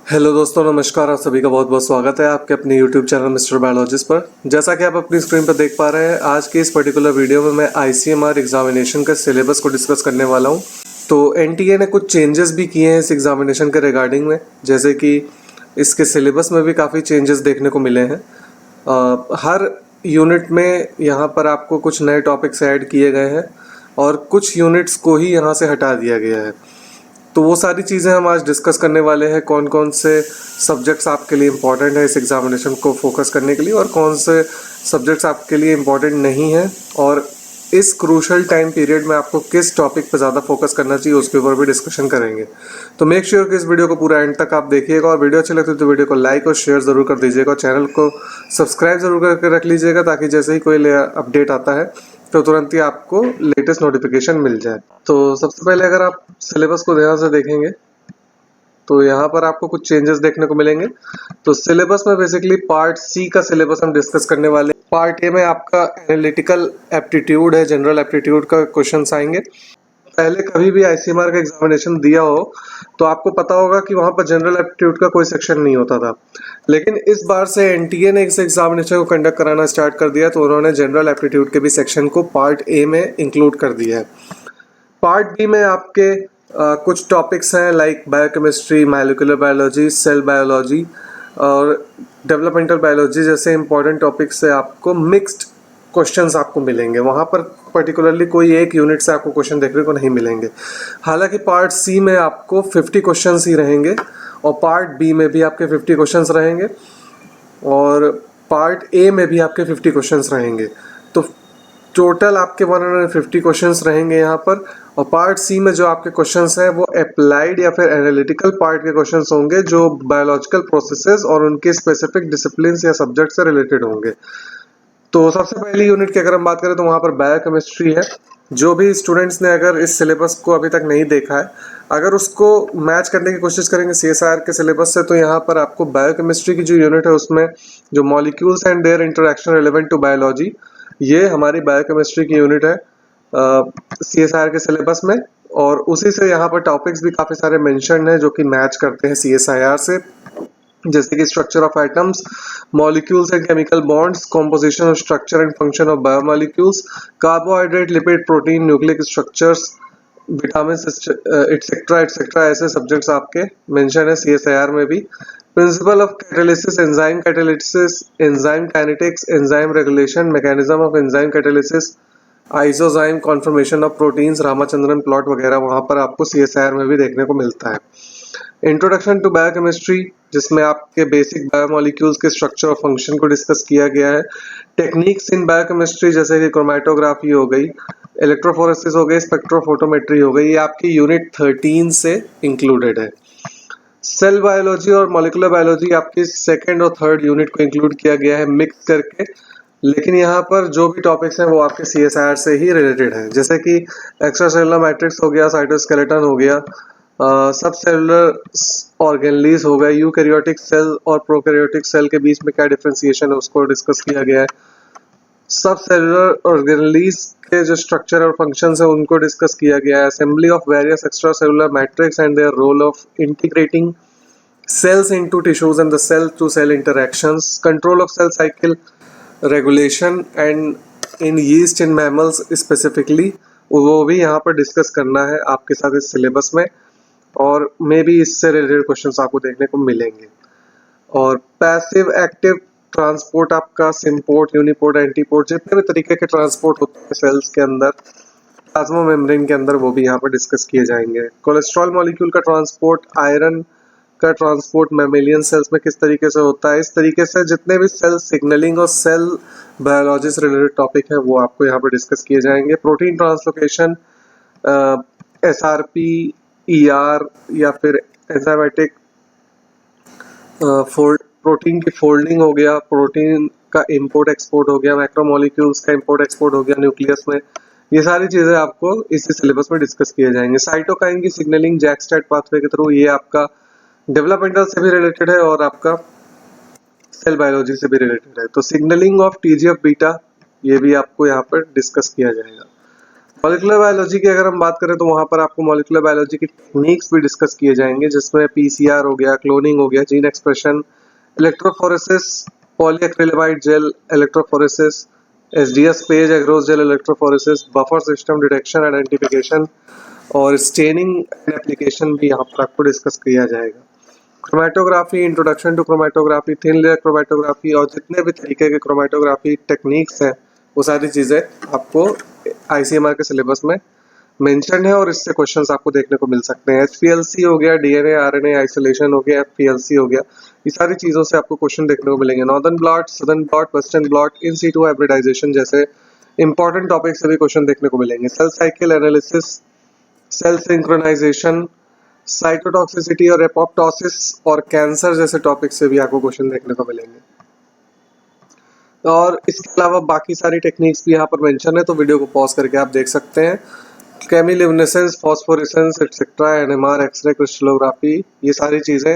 Hello दोस्तों, नमस्कार। आप सभी का बहुत बहुत स्वागत है आपके अपने यूट्यूब चैनल मिस्टर बायोलॉजिस्ट पर। जैसा कि आप अपनी स्क्रीन पर देख पा रहे हैं, आज के इस पर्टिकुलर वीडियो में मैं आईसीएमआर एग्जामिनेशन के सिलेबस को डिस्कस करने वाला हूं। तो एनटीए ने कुछ चेंजेस भी किए हैं इस एग्जामिनेशन के रिगार्डिंग में, जैसे कि इसके सिलेबस में भी काफ़ी चेंजेस देखने को मिले हैं। हर यूनिट में यहाँ पर आपको कुछ नए टॉपिक्स ऐड किए गए हैं और कुछ यूनिट्स को ही यहाँ से हटा दिया गया है। तो वो सारी चीज़ें हम आज डिस्कस करने वाले हैं, कौन कौन से सब्जेक्ट्स आपके लिए इम्पॉर्टेंट है इस एग्जामिनेशन को फोकस करने के लिए और कौन से सब्जेक्ट्स आपके लिए इम्पॉर्टेंट नहीं हैं, और इस क्रूशल टाइम पीरियड में आपको किस टॉपिक पर ज़्यादा फोकस करना चाहिए उसके ऊपर भी डिस्कशन करेंगे। तो मेक श्योर कि इस वीडियो को पूरा एंड तक आप देखिएगा, और वीडियो अच्छी लगती है तो वीडियो को लाइक और शेयर ज़रूर कर दीजिएगा, और चैनल को सब्सक्राइब ज़रूर करके रख लीजिएगा, ताकि जैसे ही कोई अपडेट आता है तो तुरंत ही आपको लेटेस्ट नोटिफिकेशन मिल जाए। तो सबसे पहले अगर आप सिलेबस को ध्यान से देखेंगे तो यहाँ पर आपको कुछ चेंजेस देखने को मिलेंगे। तो सिलेबस में बेसिकली पार्ट सी का सिलेबस हम डिस्कस करने वाले हैं। पार्ट ए में आपका एनालिटिकल एप्टीट्यूड है, जनरल एप्टीट्यूड का क्वेश्चंस आएंगे। पहले कभी भी आईसीएमआर का एग्जामिनेशन दिया हो तो आपको पता होगा कि वहां पर जनरल एप्टीट्यूड का कोई सेक्शन नहीं होता था, लेकिन इस बार से एनटीए ने इस एग्जामिनेशन को कंडक्ट कराना स्टार्ट कर दिया, तो उन्होंने जनरल एप्टीट्यूड के भी सेक्शन को पार्ट ए में इंक्लूड कर दिया है। पार्ट बी में आपके कुछ टॉपिक्स हैं like biochemistry, molecular biology, cell biology और डेवलपमेंटल बायोलॉजी जैसे इंपॉर्टेंट टॉपिक्स से आपको मिक्स्ड क्वेश्चंस आपको मिलेंगे। वहाँ पर पर्टिकुलरली कोई एक यूनिट से आपको क्वेश्चन देखने को नहीं मिलेंगे। हालांकि पार्ट सी में आपको 50 क्वेश्चंस ही रहेंगे, और पार्ट बी में भी आपके 50 क्वेश्चंस रहेंगे, और पार्ट ए में भी आपके 50 क्वेश्चंस रहेंगे। तो टोटल आपके 150 क्वेश्चंस रहेंगे यहाँ पर। और पार्ट सी में जो आपके क्वेश्चंस हैं वो अप्लाइड या फिर एनालिटिकल पार्ट के क्वेश्चंस होंगे, जो बायोलॉजिकल प्रोसेसेस और उनके स्पेसिफिक डिसिप्लिन या सब्जेक्ट से रिलेटेड होंगे। तो सबसे पहली यूनिट की अगर हम बात करें तो वहाँ पर बायोकेमिस्ट्री है। जो भी स्टूडेंट्स ने अगर इस सिलेबस को अभी तक नहीं देखा है, अगर उसको मैच करने की कोशिश करेंगे सीएसआईआर के सिलेबस से, तो यहाँ पर आपको बायोकेमिस्ट्री की जो यूनिट है उसमें जो molecules and their interaction relevant to biology, ये हमारी बायोकेमिस्ट्री की यूनिट है सीएसआईआर के सिलेबस में। और उसी से यहाँ पर टॉपिक्स भी काफ़ी सारे मेंशन हैं जो कि मैच करते हैं सीएसआईआर से, जैसे कि structure of atoms, molecules and chemical bonds, composition और structure and function of biomolecules, carbohydrate, lipid, protein, nucleic structures, vitamin etcetera etcetera, ऐसे सब्जेक्ट्स आपके मेंशन है सीएसआईआर में भी। Principle of catalysis, enzyme catalysis, enzyme kinetics, enzyme regulation, mechanism of enzyme catalysis, isozyme conformation of proteins, Ramachandran plot वगैरह वहां पर आपको CSIR में भी देखने को मिलता है। इंट्रोडक्शन टू बायोकेमिस्ट्री, जिसमें आपके बेसिक बायोमॉलिक्यूल्स के स्ट्रक्चर और फंक्शन को डिस्कस किया गया है। टेक्निक्स इन बायोकेमिस्ट्री, जैसे कि क्रोमेटोग्राफी हो गई, इलेक्ट्रोफोरेसिस हो गई, स्पेक्ट्रोफोटोमेट्री हो गई, ये आपकी यूनिट 13 से इंक्लूडेड है। सेल बायोलॉजी और मॉलिक्यूलर बायोलॉजी आपकी सेकेंड और थर्ड यूनिट को इंक्लूड किया गया है मिक्स करके, लेकिन यहाँ पर जो भी टॉपिक्स हैं वो आपके सीएसआईआर से ही रिलेटेड हैं, जैसे कि एक्स्ट्रासेलुलर मैट्रिक्स हो गया, साइटोस्केलेटन हो गया, सब सेलुलर ऑर्गेनलीज हो गए, यूकैरियोटिक सेल और प्रोकैरियोटिक सेल के बीच में क्या डिफरेंशिएशन है उसको डिस्कस किया गया है। सब सेलुलर ऑर्गेनलीज के जो स्ट्रक्चर और फंक्शंस है उनको डिस्कस किया गया है। Assembly of various extracellular matrix and their role of integrating cells into tissues and the cell to cell interactions, control of cell cycle regulation and in yeast in mammals specifically, वो भी यहाँ पर discuss करना है आपके साथ इस syllabus में, और मे बी इससे रिलेटेड क्वेश्चंस आपको देखने को मिलेंगे। और पैसिव एक्टिव ट्रांसपोर्ट आपका सिम्पोर्ट, यूनिपोर्ट, एंटीपोर्ट, जितने भी तरीके के ट्रांसपोर्ट होते हैं सेल्स के अंदर, प्लाज्मा मेम्ब्रेन के अंदर, वो भी यहाँ पर डिस्कस किए जाएंगे। कोलेस्ट्रॉल मॉलिक्यूल का ट्रांसपोर्ट, आयरन का ट्रांसपोर्ट मैमेलियन सेल्स में किस तरीके से होता है, इस तरीके से जितने भी सेल सिग्नलिंग और सेल बायोलॉजी से रिलेटेड टॉपिक है वो आपको यहाँ पर डिस्कस किए जाएंगे। प्रोटीन ट्रांसलोकेशन, एसआरपी, ईआर या फिर एंजाइमेटिक प्रोटीन की फोल्डिंग हो गया, प्रोटीन का इंपोर्ट एक्सपोर्ट हो गया, मैक्रोमोलिक्यूल्स का इंपोर्ट एक्सपोर्ट हो गया न्यूक्लियस में, ये सारी चीजें आपको इसी सिलेबस में डिस्कस किए जाएंगे। साइटोकाइन की सिग्नलिंग जैक-स्टैट पाथवे के थ्रू, ये आपका डेवलपमेंटल से भी रिलेटेड है और आपका सेल बायोलॉजी से भी रिलेटेड है। तो सिग्नलिंग ऑफ टीजीएफ बीटा, ये भी आपको यहाँ पर डिस्कस किया जाएगा। मॉलिक्यूलर बायोलॉजी की अगर हम बात करें तो वहाँ पर आपको मॉलिक्यूलर बायोलॉजी की टेक्निक्स भी डिस्कस किए जाएंगे, जिसमें पीसीआर हो गया, क्लोनिंग हो गया, gene expression, electrophoresis, polyacrylamide gel electrophoresis, SDS PAGE agarose gel electrophoresis, buffer system detection identification और स्टेनिंग एंड एप्लीकेशन भी यहाँ पर आपको डिस्कस किया जाएगा। Chromatography, introduction to chromatography, thin layer chromatography और जितने भी तरीके के क्रोमेटोग्राफी टेक्निक्स हैं वो सारी चीज़ें आपको आईसीएमआर के सिलेबस में मेंशन है और इससे क्वेश्चंस आपको देखने को मिल सकते हैं। एचपीएलसी हो गया, डीएनए आरएनए आइसोलेशन हो गया, एफपीएलसी हो गया, ये सारी चीज़ों से आपको क्वेश्चन देखने को मिलेंगे। Northern blot, southern blot, western blot, in situ hybridization जैसे इंपॉर्टेंट टॉपिक से भी क्वेश्चन देखने को मिलेंगे। Cell cycle analysis, cell synchronization, cytotoxicity और एपोप्टोसिस और कैंसर जैसे टॉपिक से भी आपको क्वेश्चन देखने को मिलेंगे। और इसके अलावा बाकी सारी टेक्निक्स भी यहाँ पर मेंशन है, तो वीडियो को पॉज करके आप देख सकते हैं। Chemiluminescence, phosphorescence etcetera, NMR, X-ray crystallography, ये सारी चीज़ें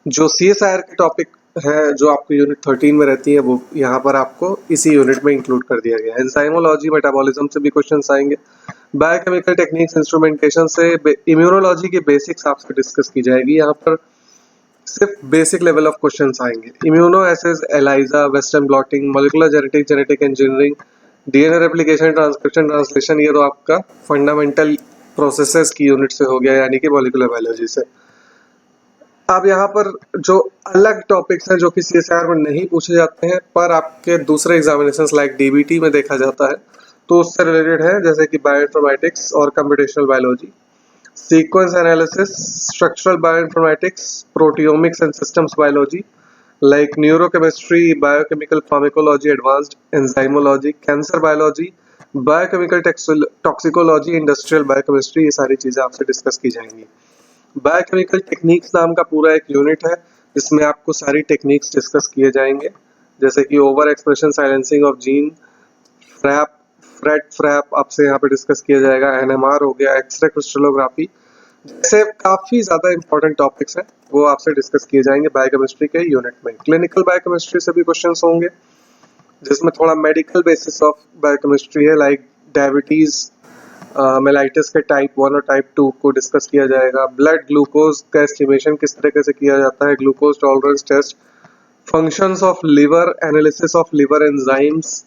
जो सीएसआईआर के टॉपिक है जो आपको यूनिट 13 में रहती है वो यहाँ पर आपको इसी यूनिट में इंक्लूड कर दिया गया है। एंजाइमोलॉजी, मेटाबॉलिज्म से भी क्वेश्चंस आएंगे। बायोकेमिकल टेक्निक्स, इंस्ट्रूमेंटेशन से इम्यूनोलॉजी की बेसिक्स आपसे डिस्कस की जाएगी। यहाँ पर सिर्फ बेसिक लेवल ऑफ क्वेश्चंस आएंगे। Immunoassays, ELISA, western blotting, molecular genetic, genetic engineering, DNA replication, transcription, translation, ये तो आपका फंडामेंटल प्रोसेसेस की यूनिट से हो गया, यानी कि मॉलिक्यूलर बायोलॉजी से। अब यहाँ पर जो अलग टॉपिक्स हैं जो कि सीएसआईआर में नहीं पूछे जाते हैं पर आपके दूसरे एग्जामिनेशंस लाइक डीबीटी में देखा जाता है, तो उससे रिलेटेड है, जैसे कि बायोइन्फॉर्मेटिक्स और computational biology, sequence analysis, structural bioinformatics, proteomics and systems biology like neurochemistry, biochemical pharmacology, advanced enzymology, cancer biology, biochemical toxicology, industrial biochemistry, ये सारी चीज़ें आपसे डिस्कस की जाएंगी। बायोकेमिकल टेक्निक्स नाम का पूरा एक यूनिट है जिसमें आपको सारी टेक्निक्स डिस्कस किए जाएंगे, जैसे कि over expression, silencing of gene, FRAP आपसे यहाँ पे डिस्कस किया जाएगा। एनएमआर हो गया, एक्सरे क्रिस्टलोग्राफी, जैसे काफी ज्यादा इंपॉर्टेंट टॉपिक्स हैं वो आपसे डिस्कस किए जाएंगे बायोकेमिस्ट्री के यूनिट में। क्लिनिकल बायोकेमिस्ट्री से भी क्वेश्चंस होंगे जिसमें थोड़ा मेडिकल बेसिस ऑफ बायोकेमिस्ट्री है, लाइक डायबिटीज, मेलाइटिस के टाइप 1 और टाइप 2 को डिस्कस किया जाएगा। ब्लड ग्लूकोज का एस्टिमेशन किस तरीके से किया जाता है, glucose tolerance test, functions of liver, analysis of liver enzymes,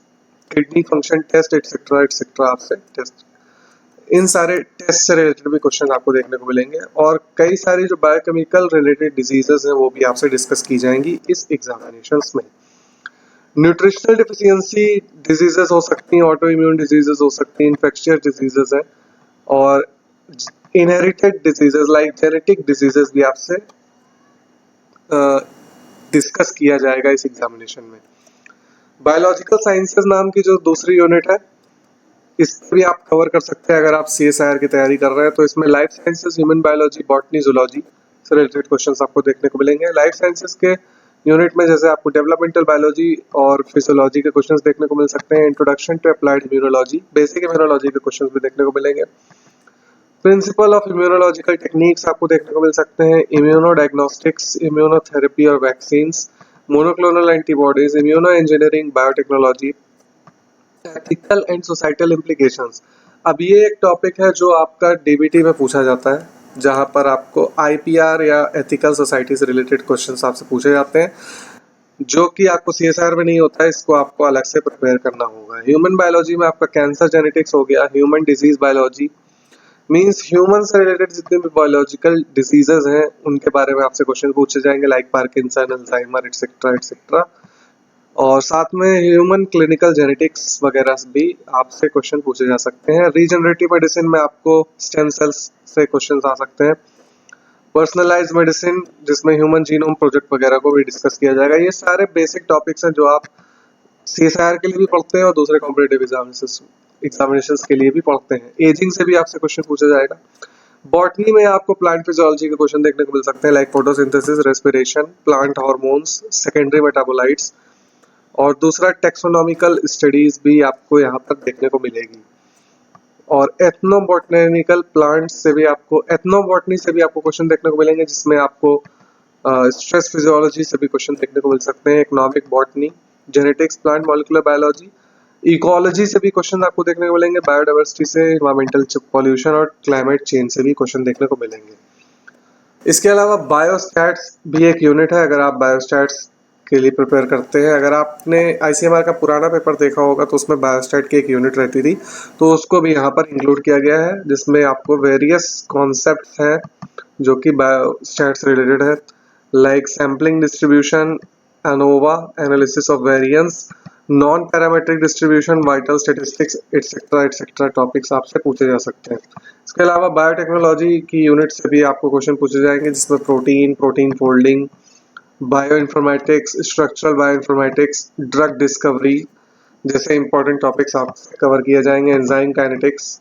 kidney function test, etcetera etcetera आपसे टेस्ट, इन सारे टेस्ट से रिलेटेड भी क्वेश्चन आपको देखने को मिलेंगे। और कई सारी जो बायोकेमिकल रिलेटेड डिजीजेस हैं वो भी आपसे डिस्कस की जाएंगी इस एग्जामिनेशंस में। न्यूट्रिशनल डिफिशियंसी डिजीजेस हो सकती हैं, ऑटो इम्यून डिजीजेस हो सकती हैं, इन्फेक्शियस डिजीजेस हैं, और inherited diseases like genetic diseases भी आपसे डिस्कस किया जाएगा इस एग्जामिनेशन में। बायोलॉजिकल साइंसेज नाम की जो दूसरी यूनिट है इस भी आप कवर कर सकते हैं अगर आप सीएसआईआर की तैयारी कर रहे हैं, तो इसमें life sciences, human biology, botany, zoology से रिलेटेड क्वेश्चंस आपको देखने को मिलेंगे। लाइफ साइंसेज के यूनिट में जैसे आपको डेवलपमेंटल बायोलॉजी और फिजियोलॉजी के क्वेश्चंस देखने को मिल सकते हैं। Introduction to applied immunology, basic immunology के क्वेश्चंस भी देखने को मिलेंगे। प्रिंसिपल ऑफ इम्यूनोलॉजिकल टेक्निक्स आपको देखने को मिल सकते हैं। इम्यूनो डायग्नोस्टिक्स, इम्यूनोथेरेपी और vaccines, monoclonal antibodies, immuno engineering, biotechnology, ethical and societal implications. अब ये एक टॉपिक है जो आपका डीबीटी में पूछा जाता है, जहां पर आपको आईपीआर या एथिकल सोसाइटी से रिलेटेड क्वेश्चंस आपसे पूछे जाते हैं, जो कि आपको सीएसआईआर में नहीं होता है, इसको आपको अलग से प्रिपेयर करना होगा। ह्यूमन बायोलॉजी में आपका कैंसर जेनेटिक्स हो गया। Human disease biology means human से रिलेटेड जितने भी बायोलॉजिकल डिजीजेस हैं उनके बारे में आपसे क्वेश्चन पूछे जाएंगे, like Parkinson, Alzheimer etcetera etcetera. और साथ में ह्यूमन क्लिनिकल जेनेटिक्स वगैरह भी आपसे क्वेश्चन पूछे जा सकते हैं। रीजनरेटिव मेडिसिन में आपको स्टेम सेल्स से क्वेश्चन आ सकते हैं। पर्सनलाइज मेडिसिन जिसमें ह्यूमन जीनोम प्रोजेक्ट वगैरह को भी डिस्कस किया जाएगा। ये सारे बेसिक टॉपिक्स हैं जो आप सीएसआईआर के लिए भी पढ़ते हैं और दूसरे कॉम्पिटिटिव एग्जामिनेशंस के लिए भी पढ़ते हैं। एजिंग से भी आपसे क्वेश्चन पूछा जाएगा। बॉटनी में आपको प्लांट फिजियोलॉजी के क्वेश्चन देखने को मिल सकते हैं, like photosynthesis, respiration, plant hormones, secondary metabolites. और दूसरा टेक्सोनॉमिकल स्टडीज भी आपको यहाँ पर देखने को मिलेगी। और एथनोबॉटनिकल प्लांट्स से भी आपको, एथनोबॉटनी से भी आपको क्वेश्चन देखने को मिलेंगे, जिसमें आपको स्ट्रेस फिजियोलॉजी से भी क्वेश्चन देखने को मिल सकते हैं। Economic botany, genetics, plant molecular biology, ecology से भी क्वेश्चन आपको देखने को मिलेंगे, बायोडाइवर्सिटी से, इन्वायरमेंटल पॉल्यूशन और क्लाइमेट चेंज से भी क्वेश्चन देखने को मिलेंगे। इसके अलावा बायोस्टैट्स भी एक यूनिट है, अगर आप बायोस्टैट्स के लिए प्रिपेयर करते हैं। अगर आपने आईसीएमआर का पुराना पेपर देखा होगा तो उसमें बायोस्टैट की एक यूनिट रहती थी, तो उसको भी यहाँ पर इंक्लूड किया गया है, जिसमें आपको वेरियस कॉन्सेप्ट्स हैं जो कि बायोस्टैट से रिलेटेड है, like sampling distribution, ANOVA, analysis of variance, non parametric distribution, vital statistics etcetera topics आपसे पूछे जा सकते हैं। इसके अलावा बायोटेक्नोलॉजी की यूनिट से भी आपको क्वेश्चन पूछे जाएंगे, जिसमें protein folding, bio informatics, structural bio informatics, drug discovery जैसे इंपॉर्टेंट टॉपिक्स आपसे कवर किए जाएंगे। एंजाइम काइनेटिक्स,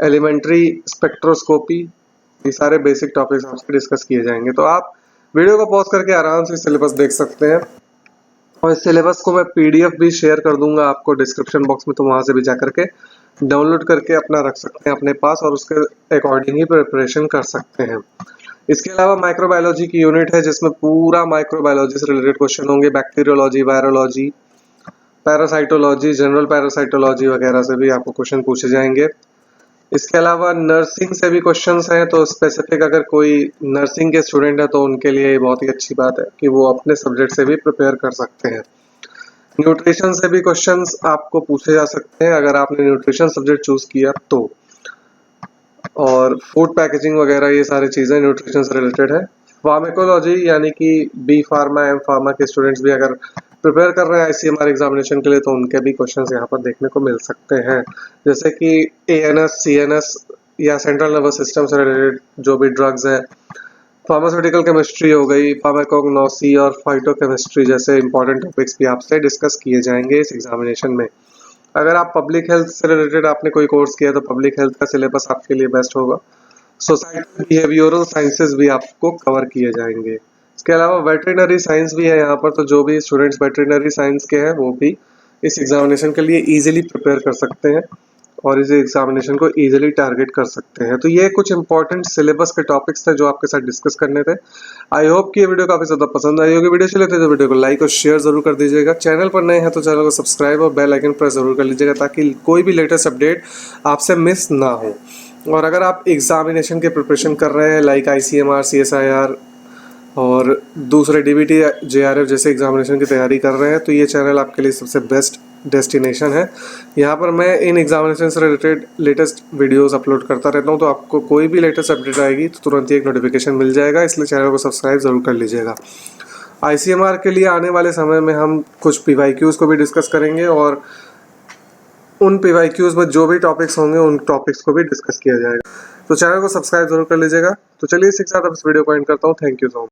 एलिमेंट्री स्पेक्ट्रोस्कोपी, ये सारे बेसिक टॉपिक्स आपसे डिस्कस किए जाएंगे। तो आप वीडियो को पॉज करके आराम से सिलेबस देख सकते हैं, और इस सिलेबस को मैं पीडीएफ भी शेयर कर दूंगा आपको डिस्क्रिप्शन बॉक्स में, तो वहां से भी जाकर के डाउनलोड करके अपना रख सकते हैं अपने पास और उसके अकॉर्डिंग ही प्रिपरेशन कर सकते हैं। इसके अलावा माइक्रोबायोलॉजी की यूनिट है, जिसमें पूरा माइक्रोबायोलॉजी से रिलेटेड क्वेश्चन होंगे, bacteriology, virology, parasitology, general parasitology वगैरह से भी आपको क्वेश्चन पूछे जाएंगे। इसके अलावा नर्सिंग से भी क्वेश्चंस हैं, तो स्पेसिफिक अगर कोई नर्सिंग के स्टूडेंट है तो उनके लिए बहुत ही अच्छी बात है कि वो अपने सब्जेक्ट से भी प्रिपेयर कर सकते हैं। न्यूट्रिशन से भी क्वेश्चंस आपको पूछे जा सकते हैं अगर आपने न्यूट्रिशन सब्जेक्ट चूज किया तो, और फूड पैकेजिंग वगैरह ये सारी चीज़ें न्यूट्रिशन से रिलेटेड है। फार्मेकोलॉजी यानी कि बी फार्मा, एम फार्मा के स्टूडेंट्स भी अगर प्रिपेयर कर रहे हैं आईसीएमआर एग्जामिनेशन के लिए तो उनके भी क्वेश्चंस यहाँ पर देखने को मिल सकते हैं, जैसे कि एएनएस, सीएनएस या सेंट्रल नर्वस सिस्टम से रिलेटेड जो भी ड्रग्स हैं, फार्मास्यूटिकल केमिस्ट्री हो गई, फार्माकोग्नोसी और फाइटोकेमिस्ट्री जैसे इंपॉर्टेंट टॉपिक्स भी आपसे डिस्कस किए जाएंगे इस एग्जामिनेशन में। अगर आप पब्लिक हेल्थ से रिलेटेड आपने कोई कोर्स किया तो पब्लिक हेल्थ का सिलेबस आपके लिए बेस्ट होगा। सोसाइटी बिहेवियरल साइंसेज भी आपको कवर किए जाएंगे। इसके अलावा वेटरिनरी साइंस भी है यहाँ पर, तो जो भी स्टूडेंट्स वेटरिनरी साइंस के हैं वो भी इस एग्जामिनेशन के लिए इजीली प्रिपेयर कर सकते हैं और इस एग्जामिनेशन को इजीली टारगेट कर सकते हैं। तो ये कुछ इंपॉर्टेंट सिलेबस के टॉपिक्स थे जो आपके साथ डिस्कस करने थे। आई होप कि ये वीडियो काफी ज्यादा पसंद आई होगी। वीडियो अच्छी लगती है तो वीडियो को लाइक और शेयर जरूर कर दीजिएगा। चैनल पर नए हैं तो चैनल को सब्सक्राइब और बेल आइकन प्रेस जरूर कर लीजिएगा ताकि कोई भी लेटेस्ट अपडेट आपसे मिस ना हो। और अगर आप एग्जामिनेशन के प्रिपरेशन कर रहे हैं लाइक आईसीएमआर, सीएसआईआर और दूसरे डीबीटी, जेआरएफ जैसे एग्जामिनेशन की तैयारी कर रहे हैं तो ये चैनल आपके लिए सबसे बेस्ट डेस्टिनेशन है। यहाँ पर मैं इन एग्जामिनेशन से रिलेटेड लेटेस्ट वीडियोस अपलोड करता रहता हूँ, तो आपको कोई भी लेटेस्ट अपडेट आएगी तो तुरंत ही एक नोटिफिकेशन मिल जाएगा, इसलिए चैनल को सब्सक्राइब ज़रूर कर लीजिएगा। आईसीएमआर के लिए आने वाले समय में हम कुछ पीवाईक्यूज़ को भी डिस्कस करेंगे और उन पीवाईक्यूज़ में जो भी टॉपिक्स होंगे उन टॉपिक्स को भी डिस्कस किया जाएगा। तो चैनल को सब्सक्राइब जरूर कर लीजिएगा। तो चलिए इसी के साथ अब इस वीडियो को एंड करता हूँ। Thank you so much.